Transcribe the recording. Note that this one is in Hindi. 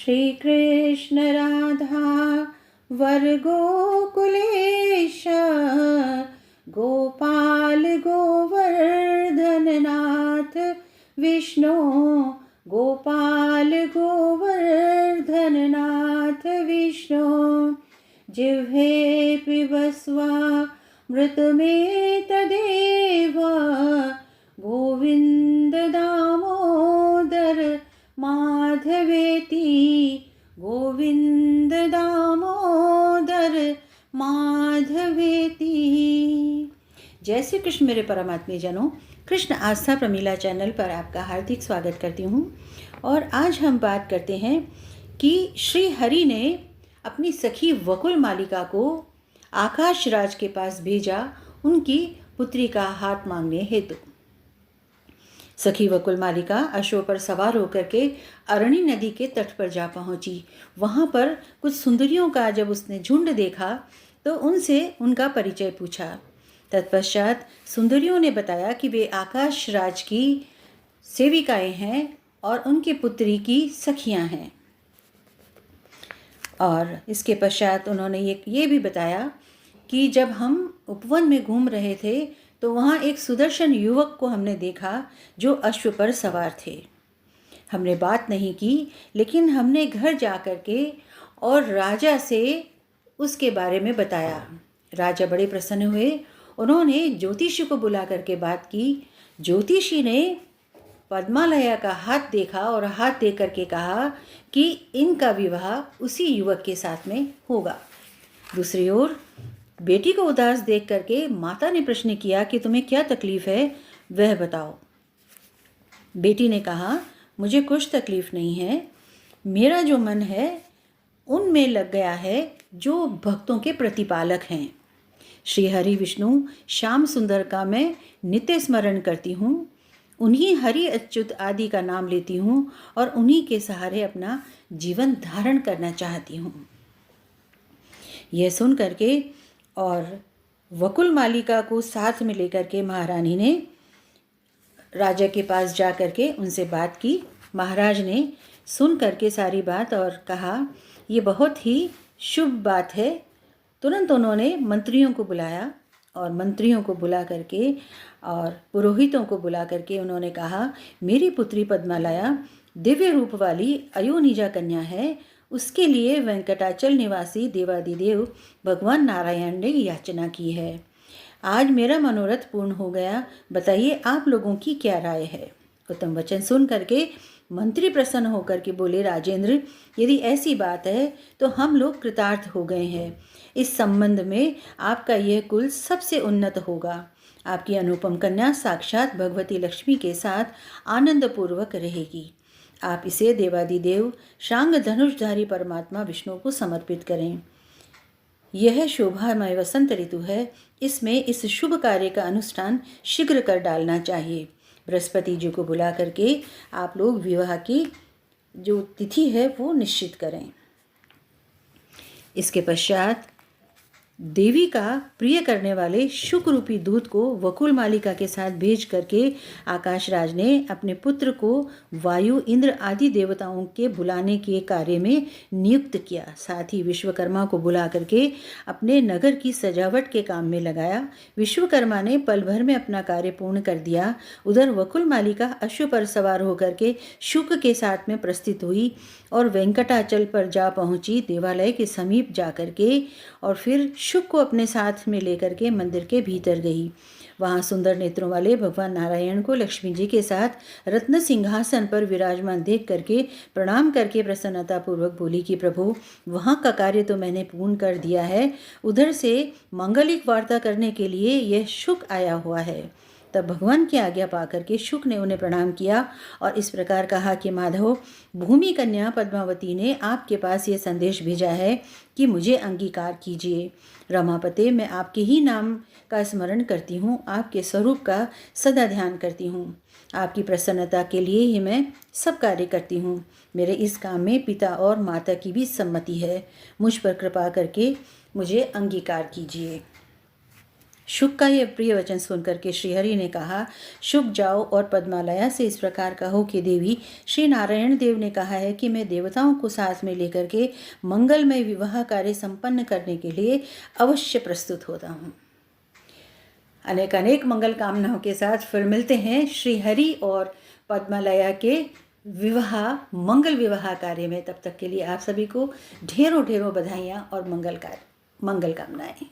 श्री कृष्ण राधा वर गोकुलेश गोपाल गोवर्धन नाथ विष्णु गोपाल गोवर्धन नाथ विष्णु जिह्वे पिबस्वा मृतमेतदेव गोविन्द दामोदर माधवेति गोविन्द दामोदर माधवेति। जय श्री कृष्ण मेरे परमात्मी जनों, कृष्ण आस्था प्रमीला चैनल पर आपका हार्दिक स्वागत करती हूँ। और आज हम बात करते हैं कि श्री हरि ने अपनी सखी वकुल मालिका को आकाश राज के पास भेजा उनकी पुत्री का हाथ मांगने हेतु। सखी वकुल मालिका अश्व पर सवार होकर के अरणी नदी के तट पर जा पहुंची। वहां पर कुछ सुंदरियों का जब उसने झुंड देखा तो उनसे उनका परिचय पूछा। तत्पश्चात सुंदरियों ने बताया कि वे आकाश राज की सेविकाएं हैं और उनकी पुत्री की सखियां हैं। और इसके पश्चात उन्होंने ये भी बताया कि जब हम उपवन में घूम रहे थे तो वहाँ एक सुदर्शन युवक को हमने देखा जो अश्व पर सवार थे। हमने बात नहीं की, लेकिन हमने घर जा कर के और राजा से उसके बारे में बताया। राजा बड़े प्रसन्न हुए। उन्होंने ज्योतिषी को बुला करके बात की। ज्योतिषी ने पद्मालया का हाथ देखा और हाथ देख करके कहा कि इनका विवाह उसी युवक के साथ में होगा। दूसरी ओर बेटी को उदास देख करके माता ने प्रश्न किया कि तुम्हें क्या तकलीफ है, वह बताओ। बेटी ने कहा, मुझे कुछ तकलीफ नहीं है, मेरा जो मन है उनमें लग गया है जो भक्तों के प्रतिपालक हैं। श्री हरि विष्णु श्याम सुंदर का मैं नित्य स्मरण करती हूँ, उन्हीं हरि अच्युत आदि का नाम लेती हूँ और उन्हीं के सहारे अपना जीवन धारण करना चाहती हूँ। यह सुन करके और वकुल मालिका को साथ में लेकर के महारानी ने राजा के पास जा कर के उनसे बात की। महाराज ने सुन करके सारी बात और कहा, ये बहुत ही शुभ बात है। तुरंत उन्होंने मंत्रियों को बुलाया और मंत्रियों को बुला करके और पुरोहितों को बुला करके उन्होंने कहा, मेरी पुत्री पद्मालया दिव्य रूप वाली अयोनिजा कन्या है, उसके लिए वेंकटाचल निवासी देवादिदेव भगवान नारायण ने याचना की है। आज मेरा मनोरथ पूर्ण हो गया। बताइए आप लोगों की क्या राय है। उत्तम वचन सुन करके मंत्री प्रसन्न होकर के बोले, राजेंद्र, यदि ऐसी बात है तो हम लोग कृतार्थ हो गए हैं। इस संबंध में आपका यह कुल सबसे उन्नत होगा। आपकी अनुपम कन्या साक्षात भगवती लक्ष्मी के साथ आनंदपूर्वक रहेगी। आप इसे देवादिदेव शांग धनुषधारी परमात्मा विष्णु को समर्पित करें। यह शोभामय वसंत ऋतु है, इसमें इस शुभ कार्य का अनुष्ठान शीघ्र कर डालना चाहिए। बृहस्पति जी को बुला करके आप लोग विवाह की जो तिथि है वो निश्चित करें। इसके पश्चात देवी का प्रिय करने वाले शुक रूपी दूत को वकुल मालिका के साथ भेज करके आकाश राज ने अपने पुत्र को वायु, इंद्र आदि देवताओं के बुलाने के कार्य में नियुक्त किया। साथ ही विश्वकर्मा को बुला करके अपने नगर की सजावट के काम में लगाया। विश्वकर्मा ने पल भर में अपना कार्य पूर्ण कर दिया। उधर वकुल मालिका अश्व पर सवार होकर के शुक के साथ में प्रस्थित हुई और वेंकटाचल पर जा पहुंची। देवालय के समीप जा करके और फिर शुक को अपने साथ में लेकर के मंदिर के भीतर गई। वहाँ सुंदर नेत्रों वाले भगवान नारायण को लक्ष्मी जी के साथ रत्न सिंहासन पर विराजमान देख करके प्रणाम करके प्रसन्नता पूर्वक बोली कि प्रभु, वहाँ का कार्य तो मैंने पूर्ण कर दिया है, उधर से मांगलिक वार्ता करने के लिए यह शुक आया हुआ है। तब भगवान की आज्ञा पाकर के शुक ने उन्हें प्रणाम किया और इस प्रकार कहा कि माधव, भूमि कन्या पद्मावती ने आपके पास ये संदेश भेजा है कि मुझे अंगीकार कीजिए। रमापते, मैं आपके ही नाम का स्मरण करती हूँ, आपके स्वरूप का सदा ध्यान करती हूँ। आपकी प्रसन्नता के लिए ही मैं सब कार्य करती हूँ। मेरे इस काम में पिता और माता की भी सम्मति है। मुझ पर कृपा करके मुझे अंगीकार कीजिए। शुक का यह प्रिय वचन सुनकर के श्रीहरि ने कहा, शुक जाओ और पद्मालया से इस प्रकार कहो कि देवी, श्री नारायण देव ने कहा है कि मैं देवताओं को साथ में लेकर के मंगलमय विवाह कार्य संपन्न करने के लिए अवश्य प्रस्तुत होता हूँ। अनेक अनेक मंगल कामनाओं के साथ फिर मिलते हैं श्रीहरि और पद्मालया के मंगल विवाह कार्य में। तब तक के लिए आप सभी को ढेरों ढेरों बधाइयाँ और मंगल कामनाएं।